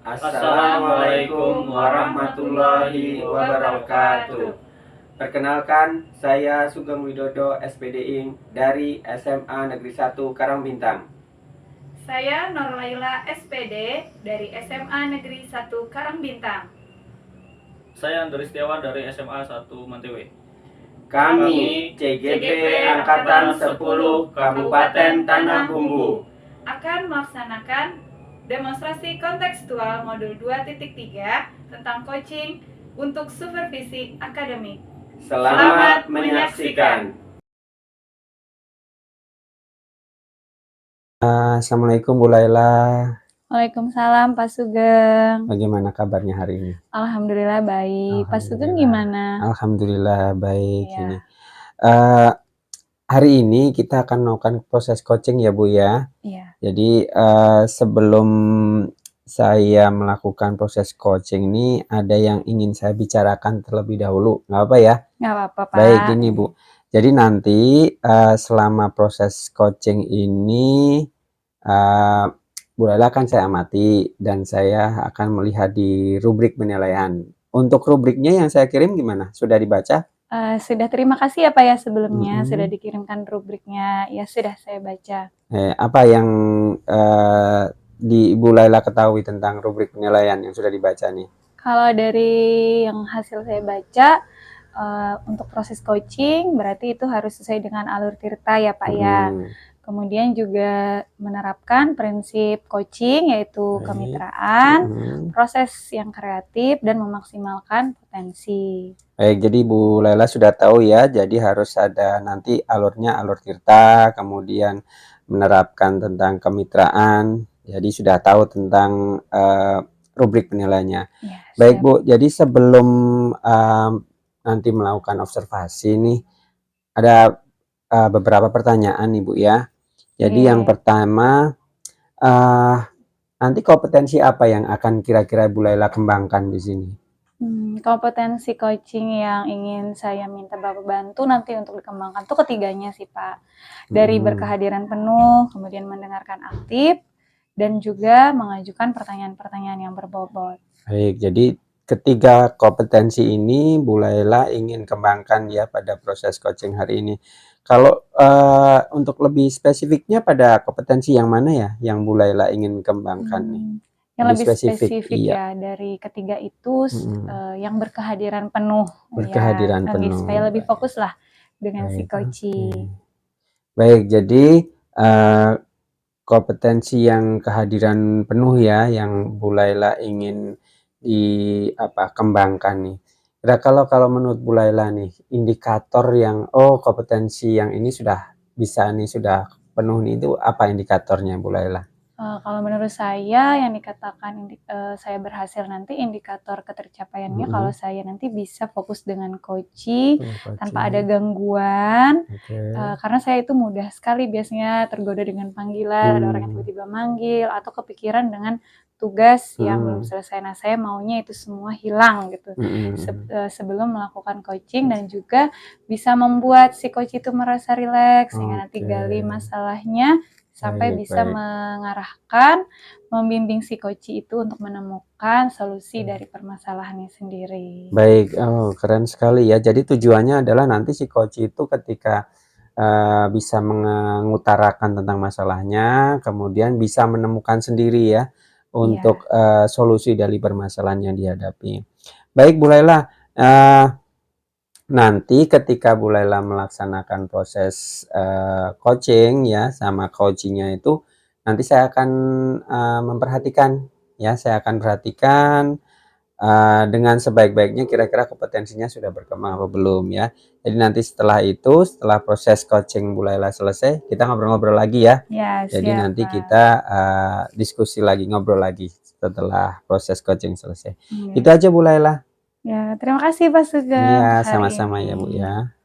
Assalamualaikum warahmatullahi wabarakatuh. Perkenalkan, saya Sugeng Widodo SPD Inc. dari SMA Negeri 1 Karangbintang. Saya Nur Laila SPD dari SMA Negeri 1 Karangbintang. Saya Andri Setiawan dari SMA 1 Mantewe. Kami CGP Angkatan 10 Kabupaten Tanah Bumbu akan melaksanakan demonstrasi kontekstual modul 2.3 tentang coaching untuk supervisi akademik. Selamat menyaksikan. Assalamualaikum Bu Laila. Waalaikumsalam Pak Sugeng. Bagaimana kabarnya hari ini? Alhamdulillah baik. Pak Sugeng gimana? Alhamdulillah baik. Ya. Ini hari ini kita akan melakukan proses coaching ya Bu ya. Iya. Jadi sebelum saya melakukan proses coaching ini ada yang ingin saya bicarakan terlebih dahulu, nggak apa ya? Nggak apa-apa Pak. Baik, gini Bu. Jadi nanti selama proses coaching ini Bu Laila akan saya amati dan saya akan melihat di rubrik penilaian. Untuk rubriknya yang saya kirim gimana? Sudah dibaca? Sudah, terima kasih ya Pak ya sebelumnya sudah dikirimkan rubriknya. Ya sudah saya baca. Apa yang di Bu Laila ketahui tentang rubrik penilaian yang sudah dibaca nih? Kalau dari yang hasil saya baca, untuk proses coaching berarti itu harus sesuai dengan alur tirta ya Pak ya. Kemudian juga menerapkan prinsip coaching yaitu kemitraan, proses yang kreatif dan memaksimalkan potensi. Baik, jadi Bu Laila sudah tahu ya, jadi harus ada nanti alurnya alur tirta, kemudian menerapkan tentang kemitraan, jadi sudah tahu tentang rubrik penilaiannya. Ya, baik Bu, jadi sebelum nanti melakukan observasi nih, ada beberapa pertanyaan nih Bu ya. Jadi yang pertama, nanti kompetensi apa yang akan kira-kira Bu Laila kembangkan di sini? Kompetensi coaching yang ingin saya minta Bapak bantu nanti untuk dikembangkan tuh ketiganya sih Pak. Dari berkehadiran penuh, kemudian mendengarkan aktif, dan juga mengajukan pertanyaan-pertanyaan yang berbobot. Baik, jadi ketiga kompetensi ini Bu Laila ingin kembangkan ya pada proses coaching hari ini. Kalau untuk lebih spesifiknya pada kompetensi yang mana ya yang Bu Laila ingin kembangkan nih? Yang lebih spesifik iya. Ya dari ketiga itu yang berkehadiran penuh. Berkehadiran ya, penuh. Supaya lebih fokus lah dengan si coaching. Baik, jadi kompetensi yang kehadiran penuh ya yang Bu Laila ingin kembangkan nih. Kalau menurut Bu Laila nih, indikator yang kompetensi yang ini sudah bisa nih, sudah penuh nih, itu apa indikatornya Bu Laila? Kalau menurut saya yang dikatakan saya berhasil nanti indikator ketercapaiannya kalau saya nanti bisa fokus dengan coaching tanpa ada gangguan. Karena saya itu mudah sekali biasanya tergoda dengan panggilan, ada orang yang tiba-tiba manggil atau kepikiran dengan tugas yang belum selesai. Nah, saya maunya itu semua hilang gitu sebelum melakukan coaching, dan juga bisa membuat si coach itu merasa rileks sehingga nanti gali masalahnya sampai bisa mengarahkan, membimbing si coach itu untuk menemukan solusi dari permasalahannya sendiri. Baik, keren sekali ya. Jadi tujuannya adalah nanti si coach itu ketika bisa mengutarakan tentang masalahnya, kemudian bisa menemukan sendiri ya untuk solusi dari permasalahan yang dihadapi. Baik Bu Laila, nanti ketika Bu Laila melaksanakan proses coaching ya sama coachingnya itu, nanti saya akan memperhatikan ya, saya akan perhatikan dengan sebaik-baiknya kira-kira kompetensinya sudah berkembang apa belum ya. Jadi nanti setelah itu, setelah proses coaching Bu Laila selesai, kita ngobrol-ngobrol lagi ya. Jadi nanti kita diskusi lagi, ngobrol lagi setelah proses coaching selesai. Itu aja Bu Laila. Ya, terima kasih Pak Sugeng. Iya, sama-sama ya Bu ya.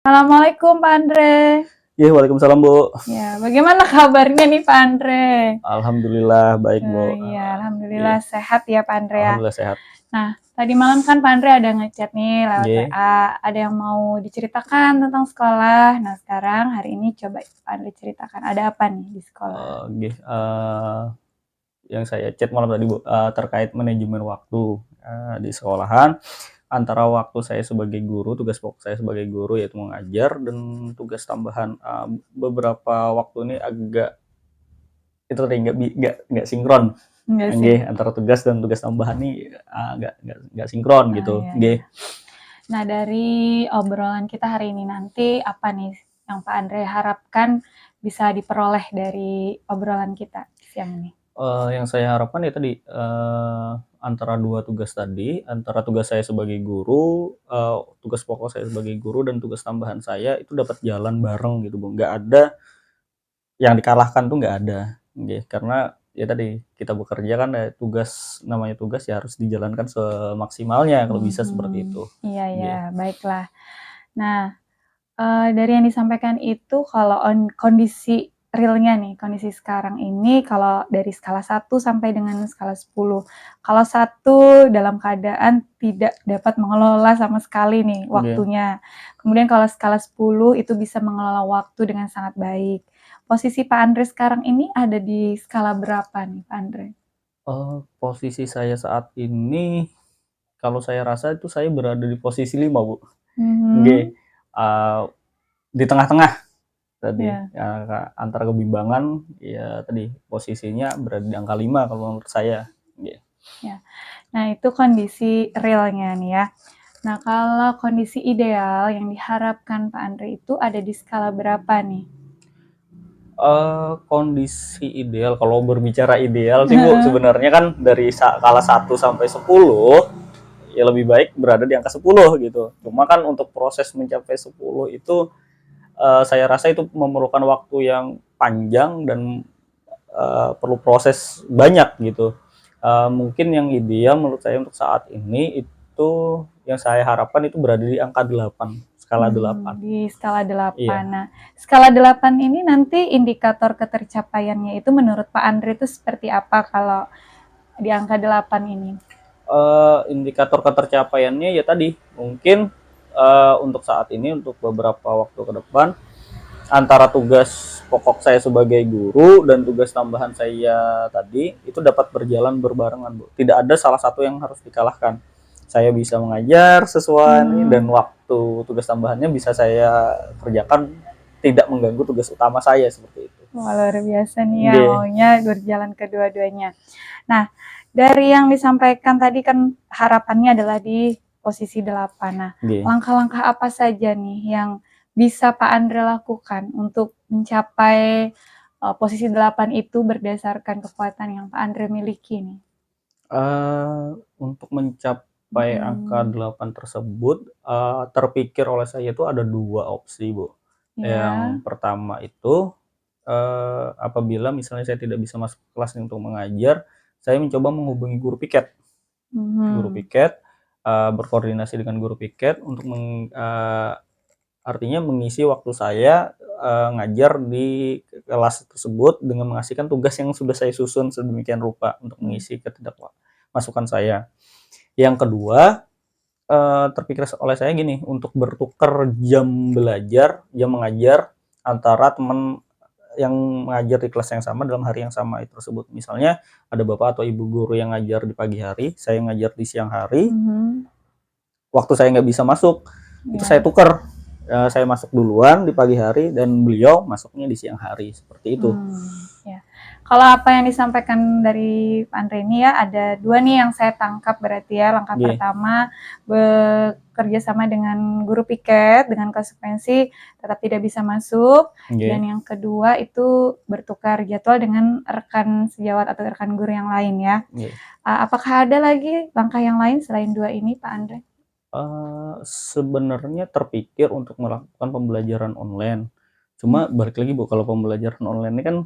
Assalamualaikum Pak Andre. Ya, waalaikumsalam Bu. Ya, bagaimana kabarnya nih Pak Andre? Alhamdulillah baik Bu. Iya, alhamdulillah sehat ya Pak Andre. Alhamdulillah sehat. Nah, Tadi malam kan Pak Andre ada ngechat nih lewat Nggih. WA, ada yang mau diceritakan tentang sekolah. Nah sekarang hari ini coba Pak Andre ceritakan, ada apa nih di sekolah? Nggih, yang saya chat malam tadi Bu, terkait manajemen waktu di sekolahan antara waktu saya sebagai guru, tugas pokok saya sebagai guru yaitu mengajar, dan tugas tambahan beberapa waktu ini agak itu tadi nggak sinkron. Enggak sih. Nggih, antara tugas dan tugas tambahan nih nggak sinkron gitu. Iya, Nggih. Nah dari obrolan kita hari ini nanti apa nih yang Pak Andre harapkan bisa diperoleh dari obrolan kita siang ini? Yang saya harapkan ya tadi antara dua tugas tadi, antara tugas saya sebagai guru, tugas pokok saya sebagai guru dan tugas tambahan saya itu dapat jalan bareng gitu Bu. Nggak ada yang dikalahkan tuh, nggak ada. Nggih, karena ya tadi kita bekerja kan namanya tugas ya harus dijalankan semaksimalnya kalau bisa seperti itu. Iya ya, Nggih. baiklah. Nah dari yang disampaikan itu kalau kondisi realnya nih, kondisi sekarang ini kalau dari skala 1 sampai dengan skala 10. Kalau 1 dalam keadaan tidak dapat mengelola sama sekali nih waktunya. Kemudian kalau skala 10 itu bisa mengelola waktu dengan sangat baik. Posisi Pak Andre sekarang ini ada di skala berapa nih Pak Andre? Posisi saya saat ini kalau saya rasa itu saya berada di posisi 5 Bu. Nggih. Di tengah-tengah tadi. Antara kebimbangan ya tadi posisinya berada di angka 5 kalau menurut saya. Nggih. Ya. Nah, itu kondisi realnya nih ya. Nah, kalau kondisi ideal yang diharapkan Pak Andre itu ada di skala berapa nih? Kondisi ideal, kalau berbicara ideal sih Bu, sebenarnya kan dari skala 1 sampai 10 ya lebih baik berada di angka 10 gitu. Cuma kan untuk proses mencapai 10 itu saya rasa itu memerlukan waktu yang panjang dan perlu proses banyak gitu. Mungkin yang ideal menurut saya untuk saat ini itu yang saya harapkan itu berada di angka 8, skala 8. Di skala 8. Iya. Nah, skala 8 ini nanti indikator ketercapaiannya itu menurut Pak Andre itu seperti apa kalau di angka 8 ini? Indikator ketercapaiannya ya tadi mungkin untuk saat ini untuk beberapa waktu ke depan antara tugas pokok saya sebagai guru dan tugas tambahan saya tadi itu dapat berjalan berbarengan Bu. Tidak ada salah satu yang harus dikalahkan. Saya bisa mengajar sesuai dan waktu tugas tambahannya bisa saya kerjakan tidak mengganggu tugas utama saya seperti itu. Wah, luar biasa nih ya, maunya berjalan kedua-duanya. Nah, dari yang disampaikan tadi kan harapannya adalah di posisi 8. Nah, langkah-langkah apa saja nih yang bisa Pak Andre lakukan untuk mencapai posisi 8 itu berdasarkan kekuatan yang Pak Andre miliki nih? Untuk mencapai angka 8 tersebut, terpikir oleh saya itu ada 2 opsi Bu. Yang pertama itu apabila misalnya saya tidak bisa masuk kelas untuk mengajar, saya mencoba menghubungi guru piket. Guru piket, berkoordinasi dengan guru piket untuk artinya mengisi waktu saya ngajar di kelas tersebut dengan mengasihkan tugas yang sudah saya susun sedemikian rupa untuk mengisi ketidakmasukan saya. Yang kedua, terpikir oleh saya gini, untuk bertukar jam belajar, jam mengajar antara teman yang mengajar di kelas yang sama dalam hari yang sama itu tersebut. Misalnya ada bapak atau ibu guru yang ngajar di pagi hari, saya ngajar di siang hari. Waktu saya nggak bisa masuk, itu saya tukar. Saya masuk duluan di pagi hari dan beliau masuknya di siang hari, seperti itu. Ya. Kalau apa yang disampaikan dari Pak Andre ini ya, ada 2 nih yang saya tangkap berarti ya. Langkah pertama, bekerja sama dengan guru piket dengan konsekuensi tetap tidak bisa masuk. Dan yang kedua itu bertukar jadwal dengan rekan sejawat atau rekan guru yang lain ya. Apakah ada lagi langkah yang lain selain 2 ini Pak Andre? Sebenarnya terpikir untuk melakukan pembelajaran online. Cuma balik lagi Bu, kalau pembelajaran online ini kan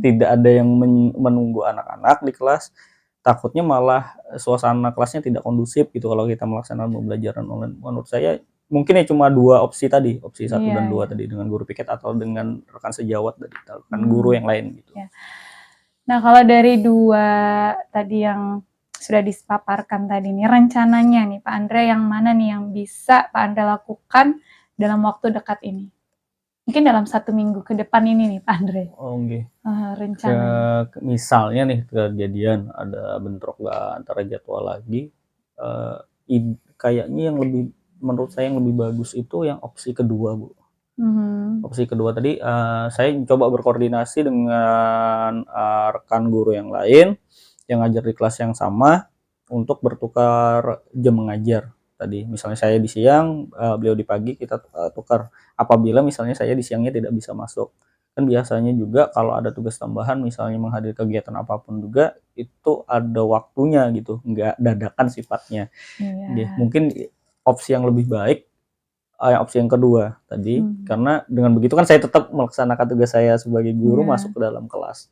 tidak ada yang menunggu anak-anak di kelas. Takutnya malah suasana kelasnya tidak kondusif gitu kalau kita melaksanakan pembelajaran online. Menurut saya mungkin ya cuma 2 opsi tadi, opsi 1 dan 2 tadi dengan guru piket atau dengan rekan sejawat dari rekan guru yang lain gitu. Nah, kalau dari 2 tadi yang sudah dipaparkan tadi nih, rencananya nih Pak Andre yang mana nih yang bisa Pak Andre lakukan dalam waktu dekat ini? Mungkin dalam 1 minggu ke depan ini nih Pak Andre. Oh nggih. Rencananya. Misalnya nih kejadian ada bentrok antara jadwal lagi, kayaknya yang menurut saya yang lebih bagus itu yang opsi kedua, Bu. Opsi kedua tadi, saya coba berkoordinasi dengan rekan guru yang lain yang ngajar di kelas yang sama untuk bertukar jam mengajar tadi. Misalnya saya di siang, beliau di pagi, kita tukar. Apabila misalnya saya di siangnya tidak bisa masuk. Kan biasanya juga kalau ada tugas tambahan, misalnya menghadiri kegiatan apapun juga, itu ada waktunya gitu, nggak dadakan sifatnya. Iya. Mungkin opsi yang lebih baik, opsi yang kedua tadi, karena dengan begitu kan saya tetap melaksanakan tugas saya sebagai guru masuk ke dalam kelas.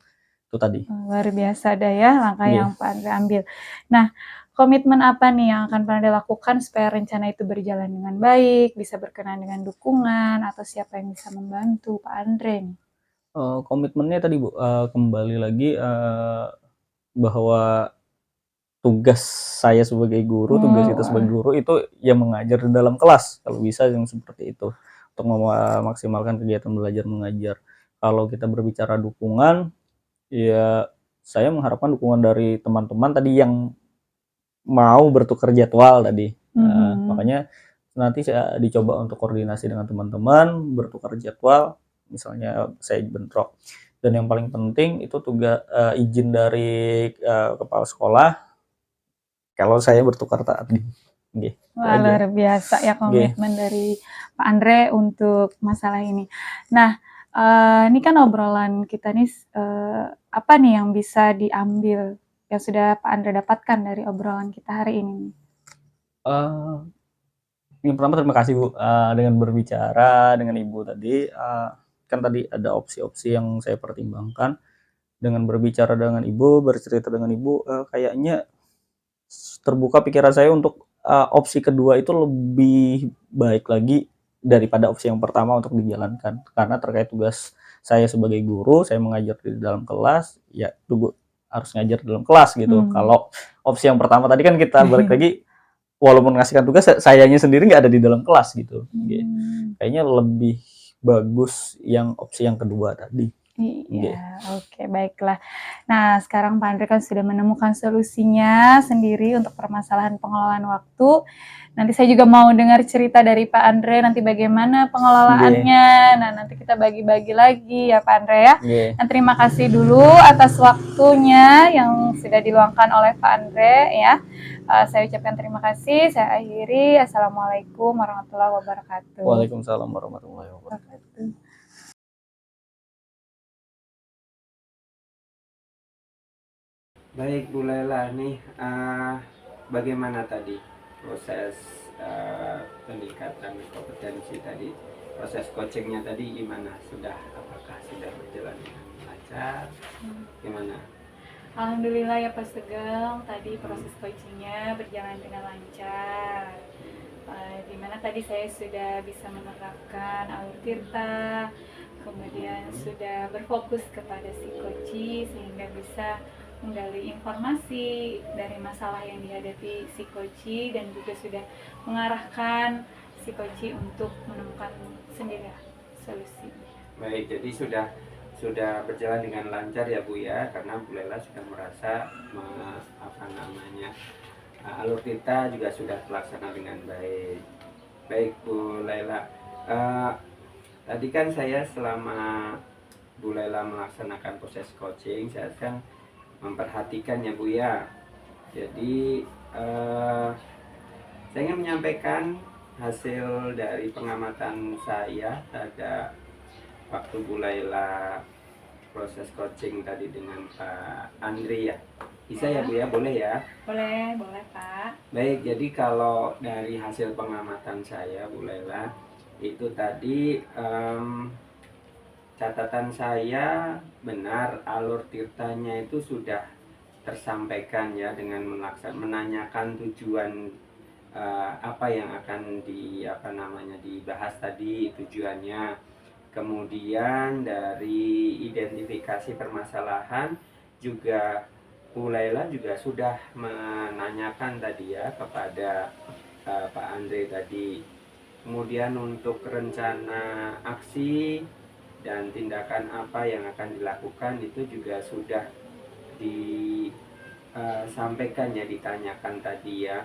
Itu tadi. Luar biasa dah ya langkah yang Pak Andre ambil. Nah, komitmen apa nih yang akan Pak Andre lakukan supaya rencana itu berjalan dengan baik, bisa berkenan dengan dukungan, atau siapa yang bisa membantu Pak Andre nih? Komitmennya tadi Bu, kembali lagi bahwa tugas saya sebagai guru, tugas kita sebagai guru itu ya mengajar di dalam kelas, kalau bisa yang seperti itu, untuk memaksimalkan kegiatan belajar mengajar. Kalau kita berbicara dukungan, ya saya mengharapkan dukungan dari teman-teman tadi yang mau bertukar jadwal tadi. Makanya nanti saya dicoba untuk koordinasi dengan teman-teman, bertukar jadwal, misalnya saya bentrok. Dan yang paling penting itu tugas izin dari kepala sekolah kalau saya bertukar tadi. Wah, luar biasa ya komitmen dari Pak Andre untuk masalah ini. Nah, ini kan obrolan kita nih, apa nih yang bisa diambil, yang sudah Pak Andre dapatkan dari obrolan kita hari ini? Yang pertama terima kasih Bu, dengan berbicara dengan Ibu tadi, kan tadi ada opsi-opsi yang saya pertimbangkan. Dengan berbicara dengan Ibu, bercerita dengan Ibu, kayaknya terbuka pikiran saya untuk opsi kedua itu lebih baik lagi daripada opsi yang pertama untuk dijalankan. Karena terkait tugas saya sebagai guru, saya mengajar di dalam kelas, ya itu harus ngajar di dalam kelas gitu. Kalau opsi yang pertama tadi kan kita balik lagi, walaupun ngasihkan tugas, sayanya sendiri nggak ada di dalam kelas gitu. Kayaknya lebih bagus yang opsi yang kedua tadi. Iya, oke, baiklah. Nah, sekarang Pak Andre kan sudah menemukan solusinya sendiri untuk permasalahan pengelolaan waktu. Nanti saya juga mau dengar cerita dari Pak Andre nanti bagaimana pengelolaannya. Nah, nanti kita bagi-bagi lagi ya Pak Andre ya. Nah, terima kasih dulu atas waktunya yang sudah diluangkan oleh Pak Andre ya. Saya ucapkan terima kasih. Saya akhiri. Assalamualaikum warahmatullahi wabarakatuh. Waalaikumsalam warahmatullahi wabarakatuh. Baik Bu Lela nih, bagaimana tadi proses peningkatan kompetensi tadi, proses coachingnya tadi gimana? Apakah sudah berjalan dengan lancar? Gimana? Alhamdulillah ya Pak Sugeng, tadi proses coachingnya berjalan dengan lancar. Dimana tadi saya sudah bisa menerapkan alur tirta, kemudian sudah berfokus kepada si coach sehingga bisa menggali informasi dari masalah yang dihadapi si coach dan juga sudah mengarahkan si coach untuk menemukan sendiri solusi. Baik, jadi sudah berjalan dengan lancar ya Bu ya, karena Bu Lela sudah merasa alur kita juga sudah terlaksana dengan baik. Baik Bu Lela, tadi kan saya selama Bu Lela melaksanakan proses coaching, saya kan memperhatikan ya Bu ya. Jadi saya ingin menyampaikan hasil dari pengamatan saya pada waktu Bu Lela proses coaching tadi dengan Pak Andre ya. Bisa ya Bu ya? Boleh ya? Boleh Pak. Baik, jadi kalau dari hasil pengamatan saya Bu Lela, itu tadi catatan saya benar, alur tirtanya itu sudah tersampaikan ya, dengan menanyakan tujuan apa yang akan dibahas tadi, tujuannya. Kemudian dari identifikasi permasalahan juga Bu Laila juga sudah menanyakan tadi ya kepada Pak Andre tadi. Kemudian untuk rencana aksi dan tindakan apa yang akan dilakukan itu juga sudah disampaikan ya, ditanyakan tadi ya.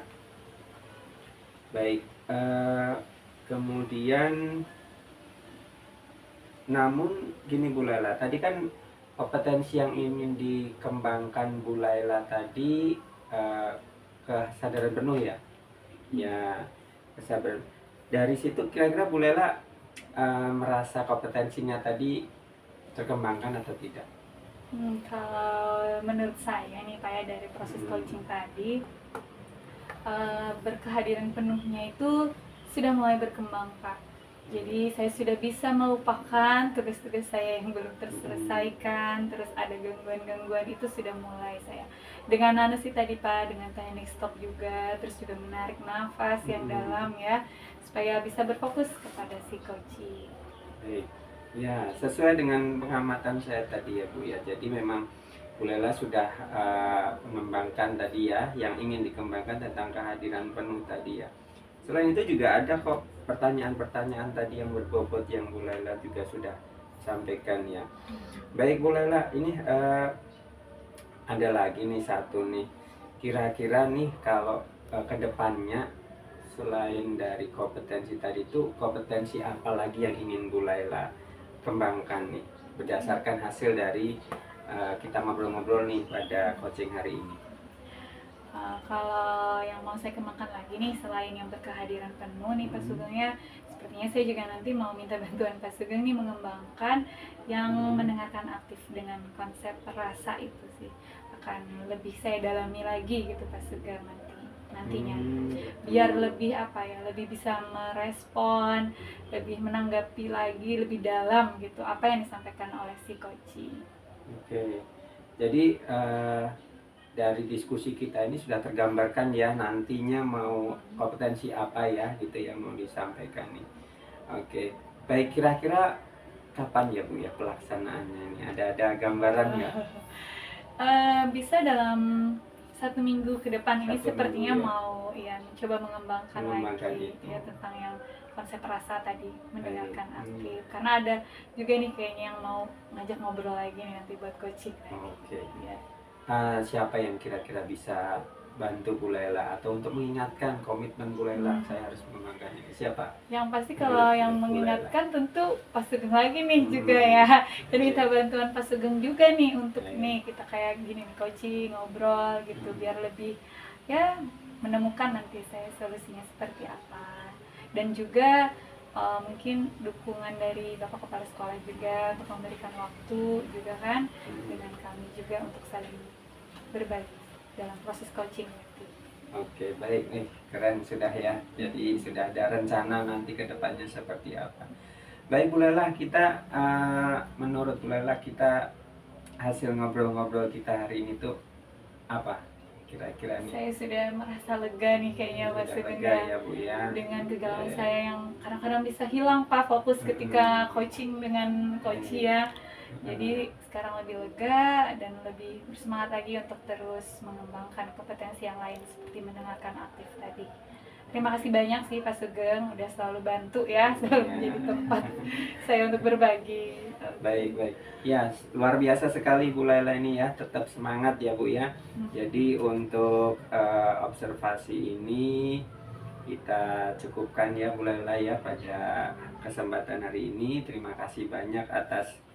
Baik, kemudian namun gini Bu Laila, tadi kan kompetensi yang ingin dikembangkan Bu Laila tadi kesadaran penuh ya, ya kesadaran. Dari situ kira-kira Bu Laila merasa kompetensinya tadi terkembangkan atau tidak? Kalau menurut saya nih Pak ya, dari proses coaching tadi, berkehadiran penuhnya itu sudah mulai berkembang Pak. Jadi saya sudah bisa melupakan tugas-tugas saya yang belum terselesaikan, terus ada gangguan-gangguan itu sudah mulai saya. Dengan sih tadi Pak, dengan teknik stop juga, terus juga menarik nafas yang dalam ya, supaya bisa berfokus kepada si coaching. Baik. Ya, sesuai dengan pengamatan saya tadi ya Bu ya. Jadi memang Bu Laila sudah mengembangkan tadi ya, yang ingin dikembangkan tentang kehadiran penuh tadi ya. Selain itu juga ada kok pertanyaan-pertanyaan tadi yang berbobot yang Bu Laila juga sudah sampaikan ya. Baik Bu Laila, ini ada lagi nih satu nih. Kira-kira nih kalau kedepannya selain dari kompetensi tadi itu, kompetensi apa lagi yang ingin Bu Laila kembangkan nih berdasarkan hasil dari kita ngobrol-ngobrol nih pada coaching hari ini? Kalau yang mau saya kembangkan lagi nih, selain yang berkehadiran penuh nih Pak Sugeng ya, sepertinya saya juga nanti mau minta bantuan Pak Sugeng nih mengembangkan yang mendengarkan aktif dengan konsep rasa itu sih, akan lebih saya dalami lagi gitu Pak Sugeng nantinya, biar lebih lebih bisa merespon, lebih menanggapi lagi lebih dalam gitu apa yang disampaikan oleh si coaching. Oke, jadi dari diskusi kita ini sudah tergambarkan ya nantinya mau kompetensi apa ya gitu yang mau disampaikan nih. Oke, baik, kira-kira kapan ya Bu ya pelaksanaannya ini? Ada gambaran nggak? Bisa dalam 1 minggu ke depan ini sepertinya ya. Mau ya mencoba mengembangkan lagi ya tentang yang konsep rasa tadi, mendengarkan aktif, karena ada juga nih kayaknya yang mau ngajak ngobrol lagi nih nanti buat coaching. Oke. Ya. Siapa yang kira-kira bisa bantu Bu Laila atau untuk mengingatkan komitmen Bu Laila saya harus mengembangkan ini? Siapa? Yang pasti kalau yang mengingatkan tentu Pak Sugeng lagi nih juga ya. Dan minta bantuan Pak Sugeng juga nih untuk nih kita kayak gini nih coaching, ngobrol gitu biar lebih ya menemukan nanti saya solusinya seperti apa. Dan juga mungkin dukungan dari Bapak Kepala Sekolah juga untuk memberikan waktu juga kan dengan kami juga untuk saling berbagi dalam proses coaching nanti. Oke, baik nih, keren sudah ya. Jadi sudah ada rencana nanti ke depannya seperti apa. Baik Bu Laila, kita menurut Bu Laila kita hasil ngobrol-ngobrol kita hari ini tuh apa? Kira-kira nih. Saya sudah merasa lega nih kayaknya Mas Sugeng ya Bu ya. Dengan kegalauan saya yang kadang-kadang bisa hilang Pak fokus ketika coaching dengan coach ya. Jadi sekarang lebih lega dan lebih bersemangat lagi untuk terus mengembangkan kompetensi yang lain seperti mendengarkan aktif tadi. Terima kasih banyak sih Pak Sugeng udah selalu bantu ya, selalu menjadi tempat saya untuk berbagi. Baik. Ya, luar biasa sekali Bu Laila ini ya, tetap semangat ya Bu ya. Jadi untuk observasi ini kita cukupkan ya Bu Laila ya pada kesempatan hari ini. Terima kasih banyak atas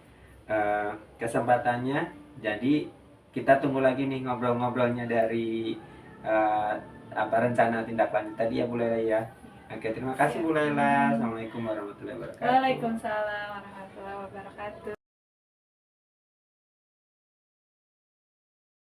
kesempatannya. Jadi kita tunggu lagi nih ngobrol-ngobrolnya dari rencana tindak lanjut tadi ya Bu Laila ya. Oke, terima kasih Bu Laila. Assalamualaikum warahmatullahi wabarakatuh. Waalaikumsalam warahmatullahi wabarakatuh.